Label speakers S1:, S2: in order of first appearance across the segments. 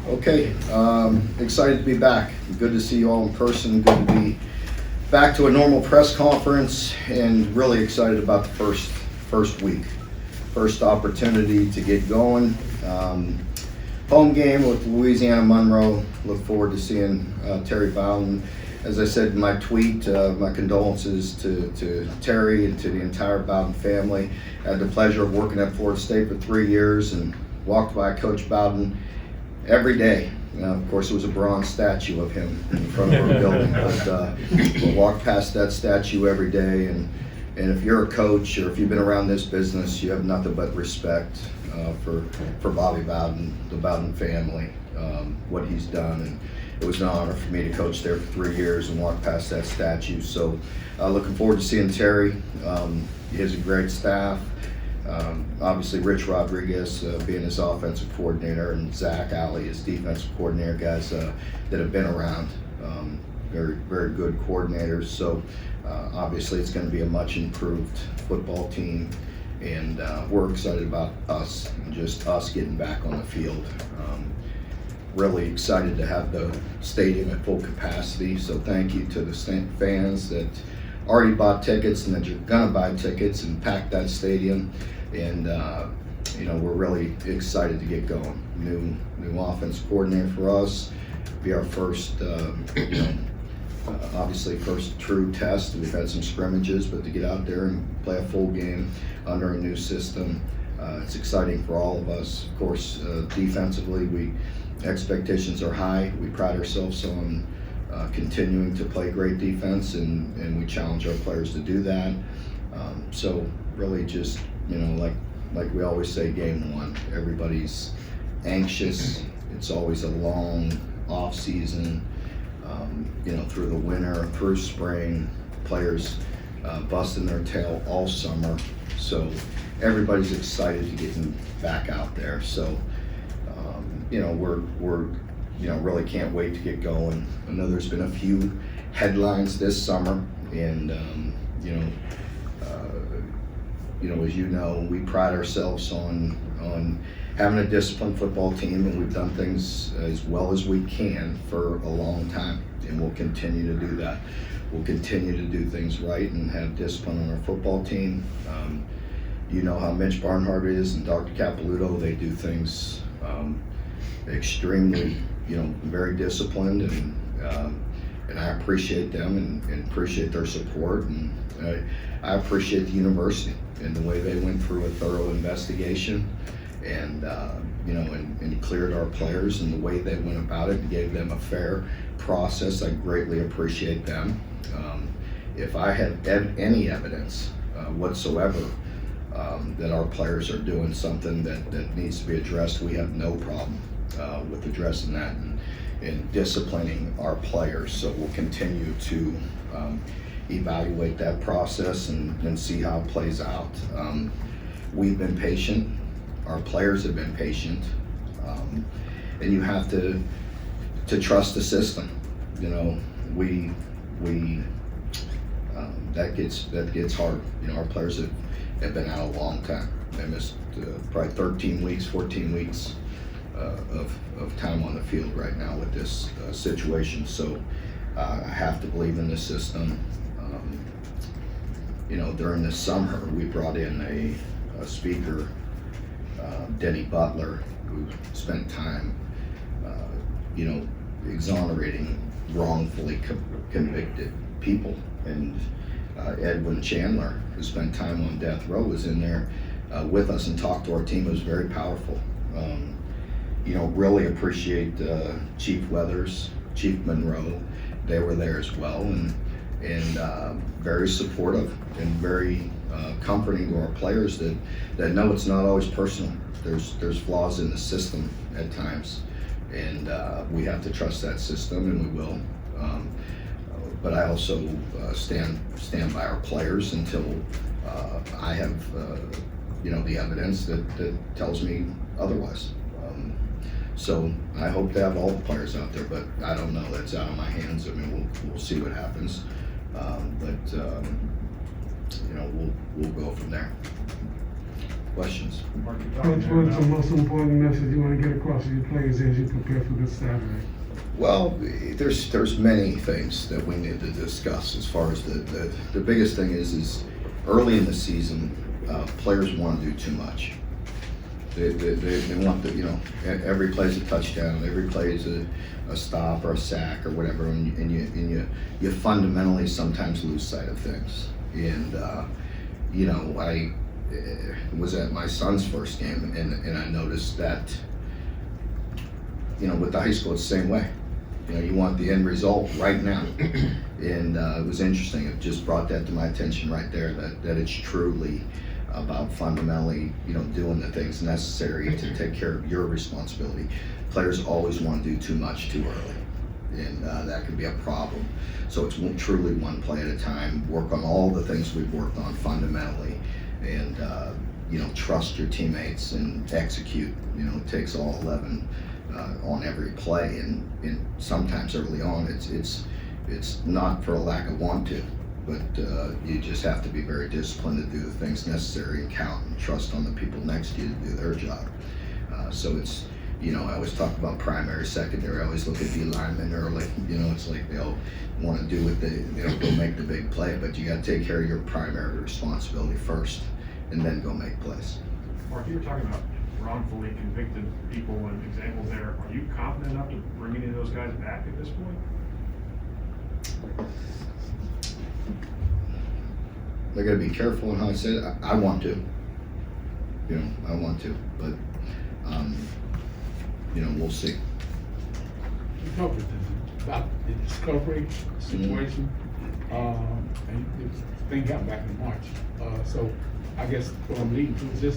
S1: Okay, excited to be back. Good to see you all in person. Good to be back to a normal press conference, and really excited about the first week, first opportunity to get going. Home game with Louisiana Monroe. Look forward to seeing Terry Bowden. As I said in my tweet, my condolences to Terry and to the entire Bowden family. I had the pleasure of working at Florida State for 3 years and walked by Coach Bowden every day. Of course, it was a bronze statue of him in front of our building, but we'll walk past that statue every day. And if you're a coach or if you've been around this business, you have nothing but respect for Bobby Bowden, the Bowden family, what he's done. And it was an honor for me to coach there for 3 years and walk past that statue. So looking forward to seeing Terry. He has a great staff. Obviously Rich Rodriguez being his offensive coordinator, and Zach Alley his defensive coordinator, guys that have been around, very, very good coordinators. So obviously it's going to be a much improved football team, and we're excited about us and just us getting back on the field. Really excited to have the stadium at full capacity, so thank you to the fans that already bought tickets and that you're gonna buy tickets and pack that stadium. And we're really excited to get going. New offense coordinator for us. Be our first, obviously first true test. We've had some scrimmages, but to get out there and play a full game under a new system, it's exciting for all of us. Of course, defensively, expectations are high. We pride ourselves on continuing to play great defense, and we challenge our players to do that. So really just, like we always say, game one, everybody's anxious. It's always a long off season, through the winter, through spring, players busting their tail all summer. So everybody's excited to get back out there. So, we're really can't wait to get going. I know there's been a few headlines this summer, and as you know, we pride ourselves on having a disciplined football team, and we've done things as well as we can for a long time, and we'll continue to do that. We'll continue to do things right and have discipline on our football team. You know how Mitch Barnhart is and Dr. Capilouto. They do things extremely, very disciplined, and I appreciate them and appreciate their support, and I appreciate the university and the way they went through a thorough investigation and cleared our players, and the way they went about it and gave them a fair process. I greatly appreciate them. If I had any evidence whatsoever that our players are doing something that needs to be addressed, we have no problem with addressing that and disciplining our players. So we'll continue to evaluate that process and see how it plays out. We've been patient. Our players have been patient. And you have to trust the system. That gets hard. Our players have been out a long time. They missed probably 13 weeks, 14 weeks of time on the field right now with this situation. So I have to believe in the system. During the summer, we brought in a speaker, Denny Butler, who spent time, exonerating wrongfully convicted people. And Edwin Chandler, who spent time on death row, was in there with us and talked to our team. It was very powerful. Really appreciate Chief Weathers, Chief Monroe. They were there as well, and very supportive and very comforting to our players that know it's not always personal. There's flaws in the system at times, and we have to trust that system, and we will. But I also stand by our players until I have the evidence that tells me otherwise. So I hope to have all the players out there, but I don't know. That's out of my hands. I mean, we'll see what happens. We'll go from there. Questions?
S2: Coach, what's the most important message you want to get across to your players as you prepare for this Saturday?
S1: Well, there's many things that we need to discuss as far as the biggest thing is early in the season, players want to do too much. They want every play's a touchdown, every play's a stop or a sack or whatever, and you fundamentally sometimes lose sight of things. And I was at my son's first game, and I noticed that with the high school it's the same way. You want the end result right now. And it was interesting. It just brought that to my attention right there, that it's truly about fundamentally, doing the things necessary to take care of your responsibility. Players always want to do too much too early, and that can be a problem. So it's truly one play at a time. Work on all the things we've worked on fundamentally, and trust your teammates and execute. It takes all 11 on every play, and sometimes early on it's not for a lack of want to, but you just have to be very disciplined to do the things necessary and count and trust on the people next to you to do their job. So it's, I always talk about primary, secondary. I always look at the linemen early. It's like they all want to do what they'll go make the big play, but you got to take care of your primary responsibility first, and then go make plays.
S3: Mark, you were talking about wrongfully convicted people and examples there. Are you confident enough to bring any of those guys back at this point?
S1: I got to be careful in how I say it. I want to. I want to, but we'll see.
S2: You covered about the discovery situation, and this thing happened back in March. So I guess what I'm leading to is this: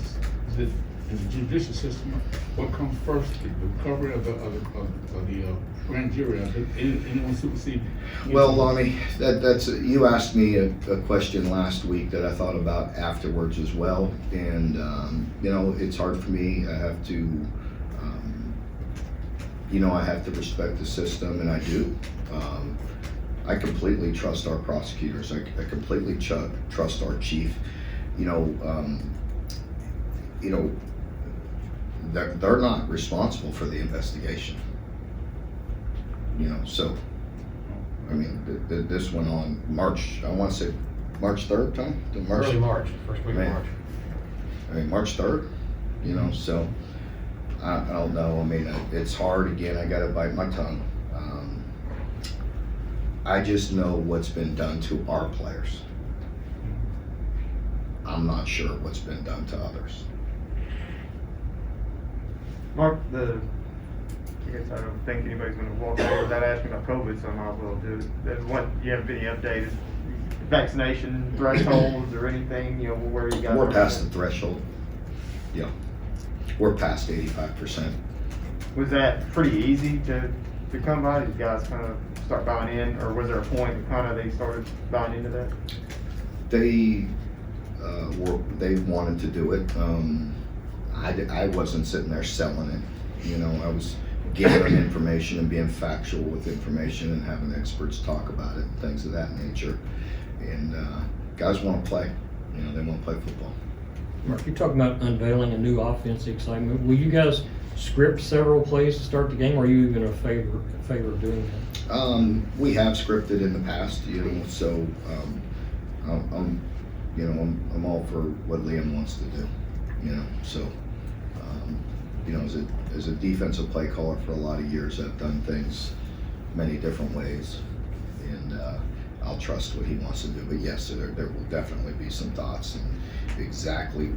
S2: is that in the judicial system, what comes first, the recovery of the grand jury? Anyone supersede?
S1: Well, Lonnie, that's you asked me a question last week that I thought about afterwards as well, and it's hard for me. I have to, I have to respect the system, and I do. I completely trust our prosecutors. I completely trust our chief. They're not responsible for the investigation. So, I mean, this went on March, I want to say March 3rd, Tom?
S4: Early March, first week of March.
S1: I mean, March 3rd, so I don't know. I mean, it's hard. Again, I got to bite my tongue. I just know what's been done to our players. I'm not sure what's been done to others.
S5: Mark, I guess I don't think anybody's going to walk away without asking about COVID, so I might as well do it. You have any updated vaccination thresholds or anything, where you guys
S1: We're past the threshold. Yeah. We're past 85%.
S5: Was that pretty easy to come by? Did you guys kind of start buying in, or was there a point that kind of they started buying into that?
S1: They wanted to do it. I wasn't sitting there selling it. I was gathering information and being factual with information and having experts talk about it and things of that nature. And guys want to play. They want to play football.
S6: Mark, you're talking about unveiling a new offensive excitement. Will you guys script several plays to start the game, or are you even in favor of doing that?
S1: We have scripted in the past, so I'm all for what Liam wants to do. So as a defensive play caller for a lot of years, I've done things many different ways, and I'll trust what he wants to do. But yes, there will definitely be some thoughts, and exactly,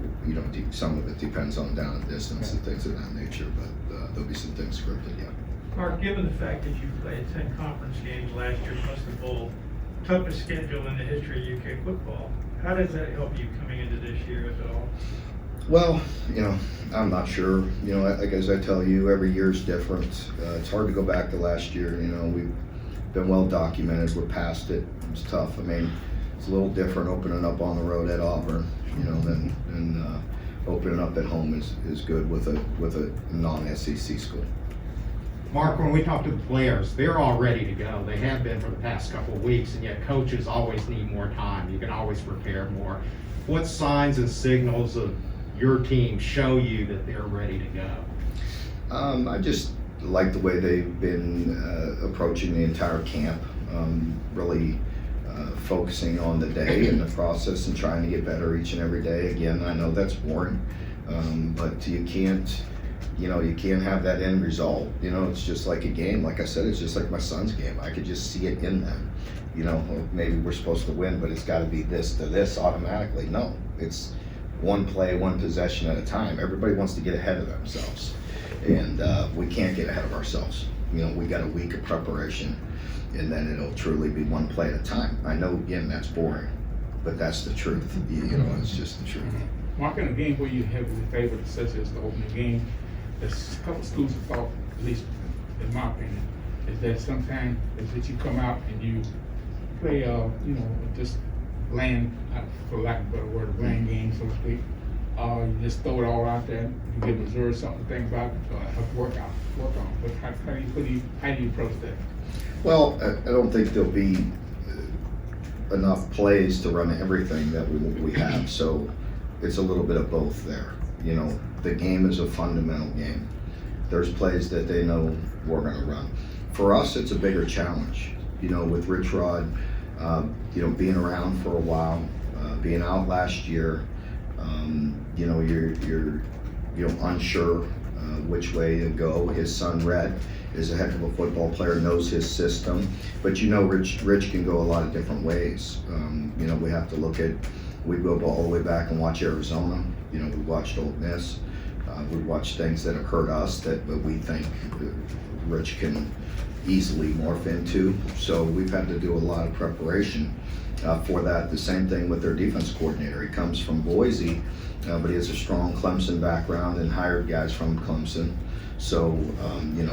S1: some of it depends on down and distance and things of that nature, but there'll be some things scripted, yeah.
S7: Mark, given the fact that you played 10 conference games last year plus the bowl, toughest schedule in the history of UK football, how does that help you coming into this year, if at all?
S1: Well, I'm not sure. Like as I tell you, every year is different. It's hard to go back to last year. We've been well documented. We're past it. It's tough. I mean, it's a little different opening up on the road at Auburn, than opening up at home is good with a non-SEC school.
S4: Mark, when we talk to the players, they're all ready to go. They have been for the past couple of weeks, and yet coaches always need more time. You can always prepare more. What signs and signals of your team show you that they're ready to go?
S1: I just like the way they've been approaching the entire camp, really focusing on the day and the process and trying to get better each and every day. Again, I know that's boring, but you can't have that end result. It's just like a game. Like I said, it's just like my son's game. I could just see it in them. Maybe we're supposed to win, but it's got to be this to this automatically. No, it's one play, one possession at a time. Everybody wants to get ahead of themselves, and we can't get ahead of ourselves. We got a week of preparation, and then it'll truly be one play at a time. I know, again, that's boring, but that's the truth. It's just the truth.
S2: Mark, in a game where you heavily favored, such as the opening game, there's a couple schools of thought, at least in my opinion, is that sometimes is that you come out and you play, just land, for lack of a better word, a bland game, so to speak. You just throw it all out there. You give Missouri something to think about, have to work on. But how do you approach that?
S1: Well, I don't think there'll be enough plays to run everything that we have, so it's a little bit of both there. The game is a fundamental game. There's plays that they know we're going to run. For us, it's a bigger challenge. With Rich Rod, being around for a while, being out last year, you're unsure which way to go. His son Red is a heck of a football player, knows his system, but Rich can go a lot of different ways. We have to look at. We go all the way back and watch Arizona. We watched Ole Miss. We watched things that have hurt us that we think Rich can easily morph into. So we've had to do a lot of preparation for that. The same thing with their defense coordinator. He comes from Boise, but he has a strong Clemson background and hired guys from Clemson. So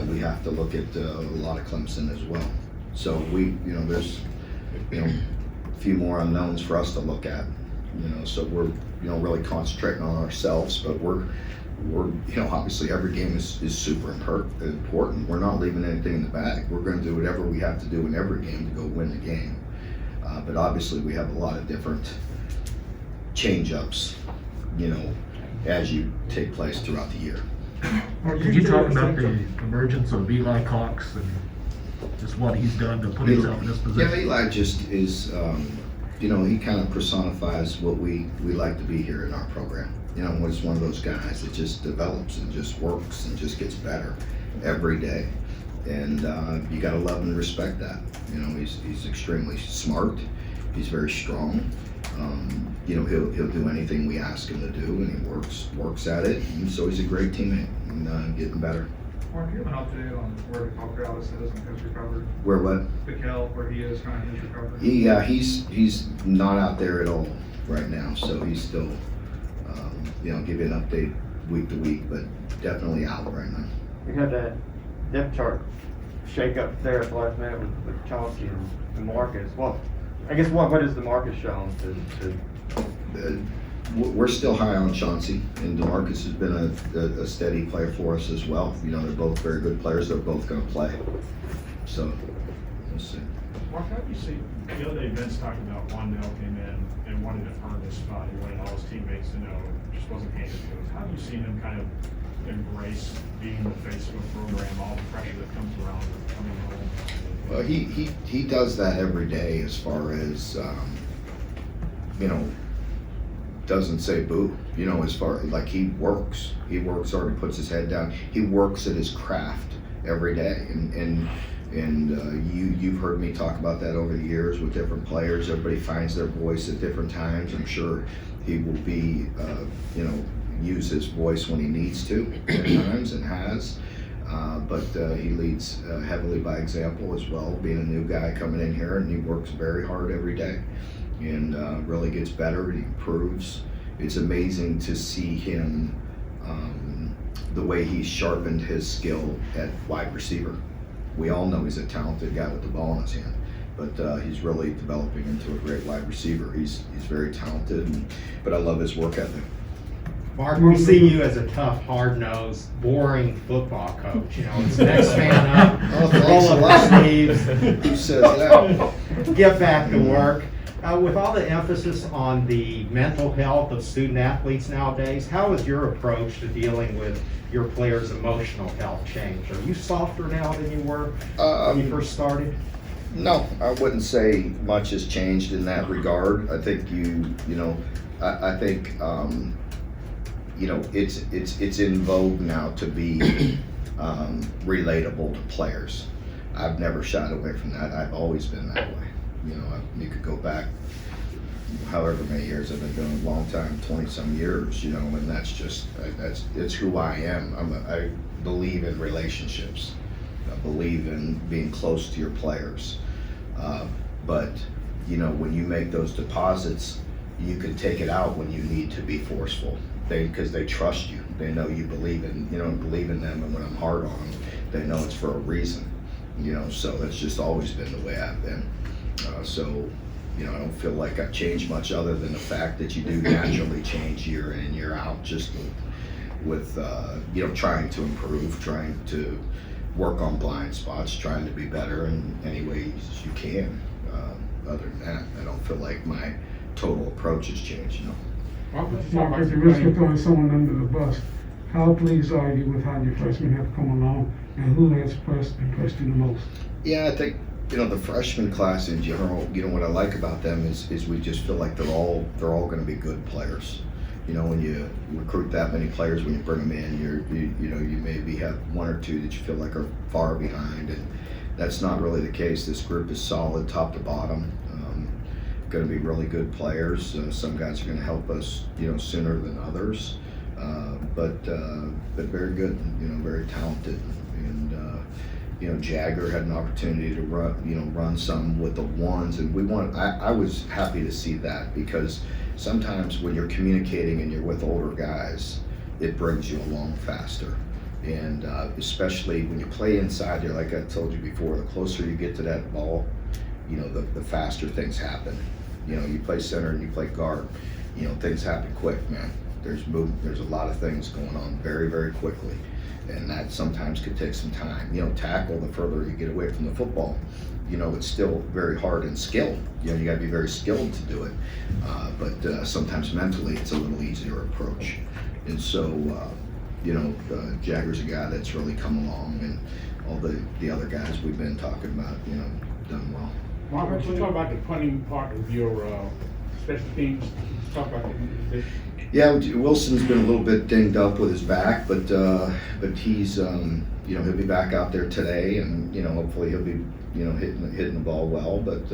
S1: we have to look at a lot of Clemson as well. So there's a few more unknowns for us to look at. So we're really concentrating on ourselves, but we're obviously every game is super important. We're not leaving anything in the bag. We're going to do whatever we have to do in every game to go win the game. But obviously we have a lot of different change-ups, as you take place throughout the year.
S8: Could you talk about the emergence of Eli Cox and just what he's done to put himself in this position?
S1: Yeah, Eli just is, he kind of personifies what we like to be here in our program. He's one of those guys that just develops and just works and just gets better every day. And you got to love and respect that. He's extremely smart. He's very strong. He'll do anything we ask him to do, and he works at it. And so he's a great teammate and getting better.
S3: Mark, do you have an update on where the Calcalis is and his recovery?
S1: Where what?
S3: The Cal, where he is kind of his recovery?
S1: He's not out there at all right now. So he's still, give you an update week to week, but definitely out right now.
S5: We had that depth chart shake up there at the last minute with Chauncey and Marcus. Well, I guess what is the Marcus shown to
S1: We're still high on Chauncey, and DeMarcus has been a steady player for us as well. They're both very good players. They're both going to play. So we'll see.
S3: Mark, how do you see, the other day Vince talked about Wandell came in and wanted to earn his spot. He wanted all his teammates to know it just wasn't handed to him. How do you see him kind of embrace being the face of a program, all the pressure that comes around with coming home?
S1: Well, he does that every day as far as, doesn't say boo, as far like he works hard, he puts his head down, he works at his craft every day, and you've heard me talk about that over the years with different players. Everybody finds their voice at different times. I'm sure he will be, use his voice when he needs to at times and has, but he leads heavily by example as well, being a new guy coming in here, and he works very hard every day. And really gets better, he improves. It's amazing to see him, the way he's sharpened his skill at wide receiver. We all know he's a talented guy with the ball in his hand, but he's really developing into a great wide receiver. He's very talented, but I love his work ethic.
S4: Mark, we see you as a tough, hard-nosed, boring football coach. It's next man up.
S1: Oh,
S4: roll up
S1: Thanks a
S4: the
S1: lot.
S4: sleeves.
S1: Who says that?
S4: Get back to work. With all the emphasis on the mental health of student athletes nowadays, how has your approach to dealing with your players' emotional health changed? Are you softer now than you were when you first started?
S1: No, I wouldn't say much has changed in that regard. I think I think, it's in vogue now to be relatable to players. I've never shied away from that. I've always been that way. You could go back however many years. I've been doing a long time, 20-some years, and it's who I am. I believe in relationships. I believe in being close to your players. But when you make those deposits, you can take it out when you need to be forceful. Because they trust you. They know you believe in them, and when I'm hard on them, they know it's for a reason. So that's just always been the way I've been. I don't feel like I've changed much other than the fact that you do naturally change year in and year out, just with trying to improve, trying to work on blind spots, trying to be better in any ways you can. Other than that, I don't feel like my total approach has changed.
S2: Mark,
S9: At the risk of throwing someone under the bus, how pleased are you with how your freshmen have come along, and who has impressed you the most?
S1: Yeah, I think the freshman class in general. What I like about them is we just feel like they're all going to be good players. When you recruit that many players, when you bring them in, you maybe have one or two that you feel like are far behind, and that's not really the case. This group is solid, top to bottom. Going to be really good players. Some guys are going to help us, sooner than others, but very good. Very talented, and Jagger had an opportunity to run some with the ones, and I was happy to see that, because sometimes when you're communicating and you're with older guys, it brings you along faster. And especially when you play inside there, like I told you before, the closer you get to that ball, the faster things happen. You play center and you play guard, things happen quick, man. There's a lot of things going on very, very quickly. And that sometimes could take some time. Tackle, the further you get away from the football, it's still very hard and skilled. You gotta be very skilled to do it. But sometimes mentally it's a little easier approach. And so, Jagger's a guy that's really come along, and all the other guys we've been talking about, done well.
S2: Mark, let's talk about the punting part of your special teams. Talk about the
S1: Yeah, Wilson's been a little bit dinged up with his back, but he's he'll be back out there today, and hopefully he'll be hitting the ball well. But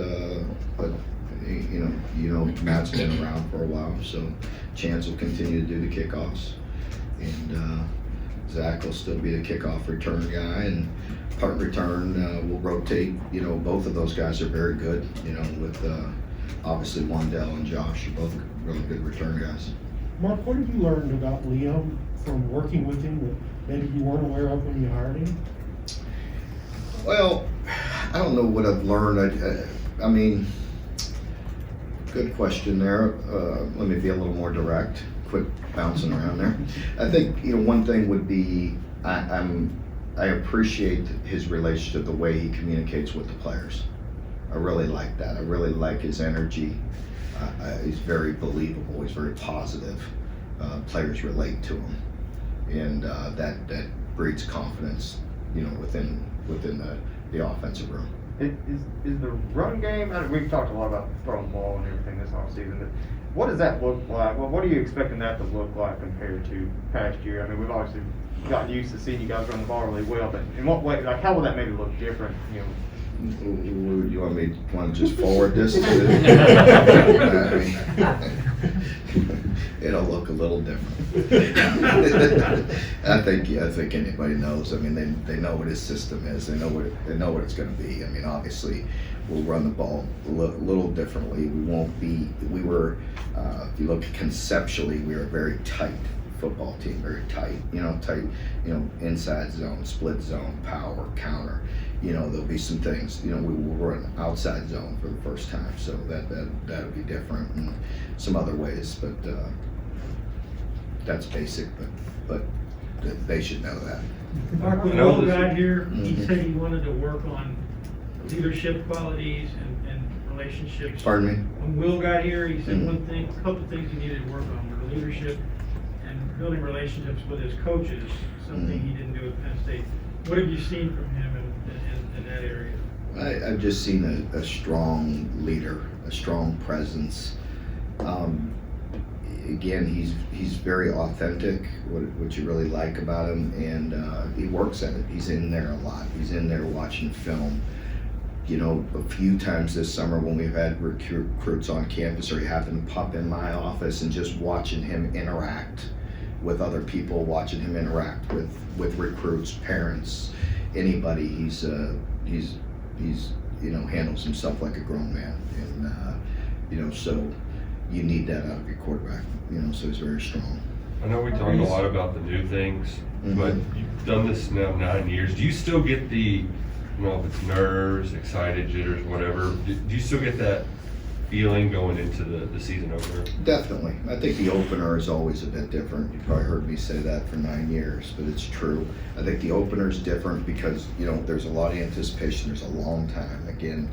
S1: Matt's been around for a while, so Chance will continue to do the kickoffs, and Zach will still be the kickoff return guy, and punt return will rotate. Both of those guys are very good. With obviously Wandell and Josh are both really good return guys.
S10: Mark, what have you learned about Liam from working with him that maybe you weren't aware of when you hired him?
S1: Well, I don't know what I've learned. I mean, good question there. Let me be a little more direct. Quit bouncing around there. I think one thing would be I appreciate his relationship, the way he communicates with the players. I really like that. I really like his energy. He's very believable. He's very positive. Players relate to him, and that breeds confidence, within the offensive room.
S5: Is the run game? We've talked a lot about throwing the ball and everything this offseason, but what does that look like? Well, what are you expecting that to look like compared to past year? I mean, we've obviously gotten used to seeing you guys run the ball really well, but in what way? How will that maybe look different?
S1: You want me to just forward this? It'll look a little different. I think anybody knows. I mean, they know what his system is. They know what it's going to be. I mean, obviously, we'll run the ball a little differently. We won't be. We were. If you look conceptually, we were a very tight football team. Very tight. Tight. Inside zone, split zone, power, counter. There'll be some things, we will run outside zone for the first time, so that'll be different in some other ways, but that's basic, but they should know that.
S7: Mark, when
S11: I know
S7: Will
S11: this-
S7: got here, he
S1: Mhm.
S7: said he wanted to work on leadership qualities and relationships.
S1: Pardon me?
S7: When Will got here, he said
S1: Mhm.
S7: one thing, a couple of things he needed to work on were leadership and building relationships with his coaches, something he didn't do at Penn State. What have you seen from him in that area?
S1: I've just seen a strong leader, a strong presence. Again, he's very authentic, what you really like about him, and he works at it. He's in there a lot. He's in there watching film. You know, a few times this summer when we've had recruits on campus, or he happened to pop in my office, and just watching him interact with other people, watching him interact with recruits, parents, anybody. He's you know, handles himself like a grown man, and you know, so you need that out of your quarterback. You know, so he's very strong.
S11: I know we talked a lot about the new things, but you've done this now 9 years. Do you still get the, you know, if it's nerves, excited, jitters, whatever, do you still get that feeling going into the season opener?
S1: Definitely. I think the opener is always a bit different. You probably heard me say that for 9 years, but it's true. I think the opener is different because, you know, there's a lot of anticipation. There's a long time. Again,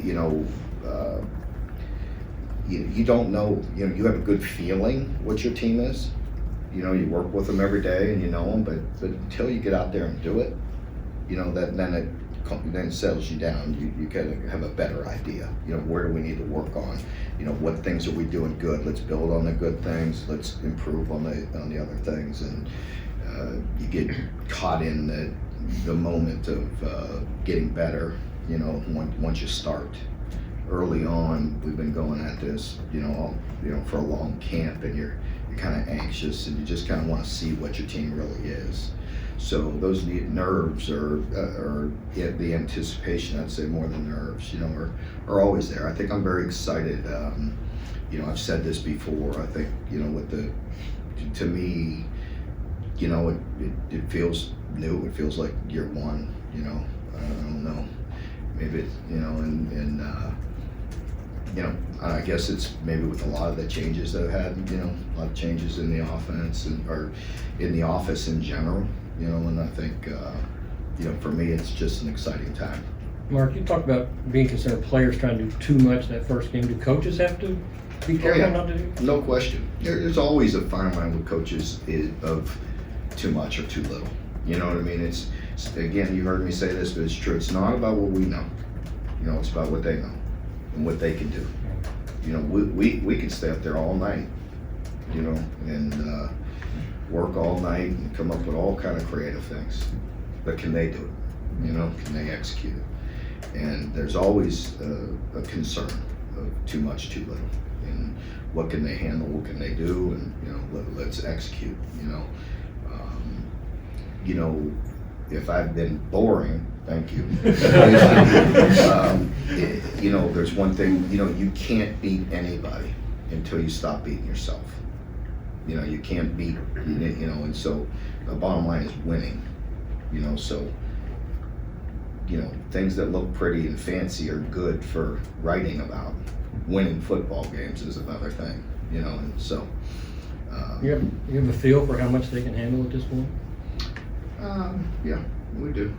S1: you know, you don't know, you know, you have a good feeling what your team is. You know, you work with them every day and you know them, but until you get out there and do it, you know, then it settles you down. You kind of have a better idea. You know, where do we need to work on? You know, what things are we doing good? Let's build on the good things. Let's improve on the other things. And you get caught in the moment of getting better. You know, once you start. Early on, we've been going at this, you know, for a long camp, and you're kind of anxious, and you just kind of want to see what your team really is. So those nerves are the anticipation, I'd say, more than nerves, you know, are always there. I think I'm very excited. You know, I've said this before. I think, you know, to me, you know, it feels new. It feels like year one. You know, I don't know. Maybe it's, you know, and you know, I guess it's maybe with a lot of the changes that I've had, you know, a lot of changes in the offense or in the office in general, you know, and I think, you know, for me, it's just an exciting time.
S6: Mark, you talked about being concerned with players trying to do too much that first game. Do coaches have to be careful not to do?
S1: No question. There's always a fine line with coaches of too much or too little. You know what I mean? It's again, you heard me say this, but it's true. It's not about what we know. You know, it's about what they know and what they can do. You know, we can stay up there all night, you know, and work all night and come up with all kind of creative things. But can they do it? You know, can they execute it? And there's always a concern of too much, too little. And what can they handle? What can they do? And, you know, let's execute, you know. You know, if I've been boring, thank you. You know, there's one thing, you know, you can't beat anybody until you stop beating yourself. You know, you can't beat, you know, and so the bottom line is winning, you know, so, you know, things that look pretty and fancy are good for writing about. Winning football games is another thing, you know, and so.
S6: You have a feel for how much they can handle at this point?
S1: Yeah, we do.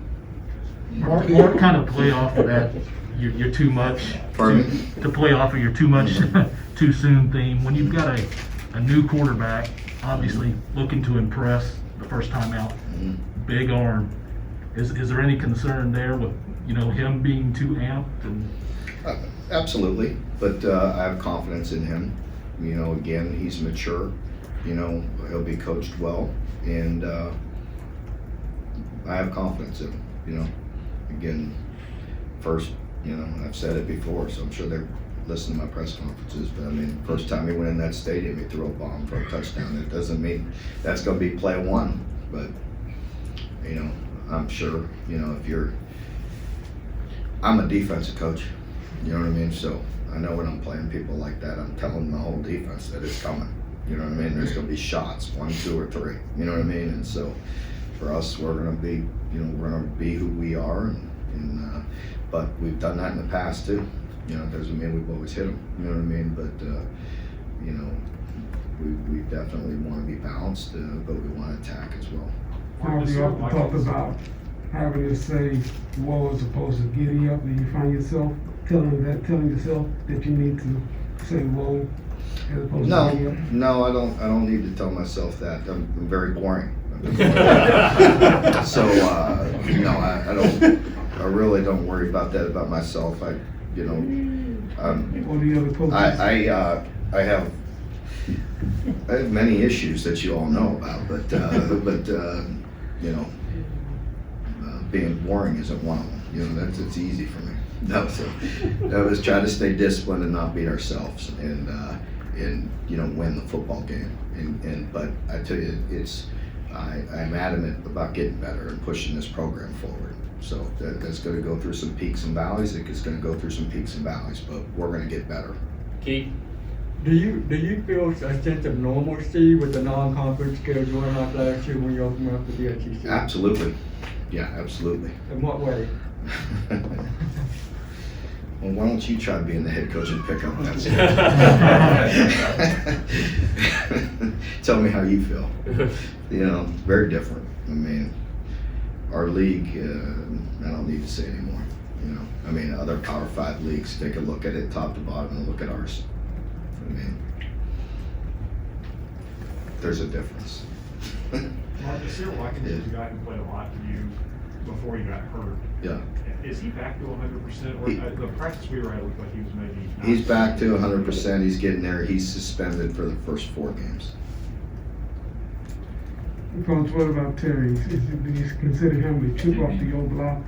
S8: Mark kind of play off of that, you're too much.
S1: Pardon me?
S8: To play off of your too much, too soon theme. When you've got a new quarterback, obviously looking to impress the first time out, big arm, is there any concern there with, you know, him being too amped? And
S1: Absolutely, but I have confidence in him. You know, again, he's mature. You know, he'll be coached well, and I have confidence in him. You know, again, first, you know, I've said it before, so I'm sure they're listening to my press conferences, but I mean, first time he went in that stadium, he threw a bomb for a touchdown. It doesn't mean that's going to be play one, but, you know, I'm sure, you know, I'm a defensive coach, you know what I mean? So I know when I'm playing people like that, I'm telling the whole defense that it's coming. You know what I mean? There's going to be shots, 1, 2, or 3. You know what I mean? And so for us, we're going to be, you know, we're going to be who we are. But we've done that in the past too. You know, it doesn't mean we've always hit them. You know what I mean? But you know, we definitely want to be balanced, but we want to attack as well.
S9: How have you ever thought about having to say whoa as opposed to giddy up? Do you find yourself telling yourself that you need to say whoa as opposed to giddy up?
S1: No, I don't need to tell myself that. I'm very boring. So, no, I don't, I really don't worry about that about myself. I, you know,
S9: Or the other coaches?
S1: I have many issues that you all know about, but you know, being boring isn't one of them. You know, it's easy for me. No, so I was trying to stay disciplined and not beat ourselves, and you know, win the football game. But I tell you, I'm adamant about getting better and pushing this program forward. So that's going to go through some peaks and valleys. It's going to go through some peaks and valleys, but we're going to get better.
S12: Keith? Do you feel a sense of normalcy with the non-conference schedule like last year when you opened up the SEC?
S1: Absolutely. Yeah, absolutely.
S12: In what way?
S1: Well, why don't you try being the head coach and pick up that schedule? Tell me how you feel. You know, very different. I mean, our league, I don't need to say anymore. You know, I mean, other Power 5 leagues, take a look at it top to bottom and look at ours. I mean, there's a difference.
S3: Mark, Cyril Watkins is the guy who played a lot for you before he got hurt.
S1: Yeah.
S3: Is he back to 100%? Or the practice we were at looked like he was maybe not?
S1: He's back to 100%. He's getting there. He's suspended for the first 4 games.
S9: Coach, what about Terry? Do you consider him a chip off the old block?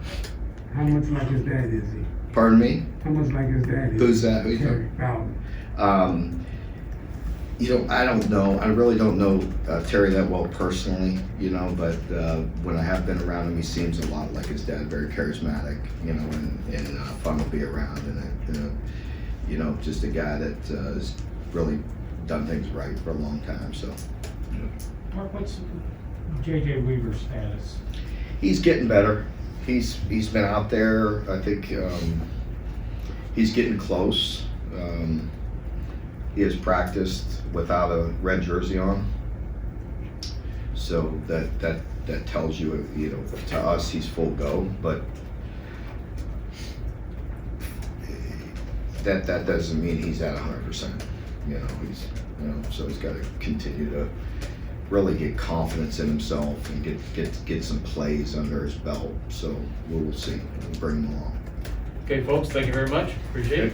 S9: How much like his dad is he?
S1: Pardon me?
S9: How much like his dad is he?
S1: Who's that? Who you
S9: Terry
S1: talking?
S9: Bowden.
S1: You know, I don't know. I really don't know Terry that well personally, you know, but when I have been around him, he seems a lot like his dad, very charismatic, you know, and fun to be around. And, you know, just a guy that has really done things right for a long time. So,
S2: Mark, what's J.J. Weaver's status?
S1: he's getting better. He's been out there. I think he's getting close. He has practiced without a red jersey on, so that tells you, you know, to us he's full go. But that doesn't mean he's at 100%. You know, so he's got to continue to really get confidence in himself and get some plays under his belt. So we'll see. We'll bring him along.
S12: Okay, folks, thank you very much. Appreciate it.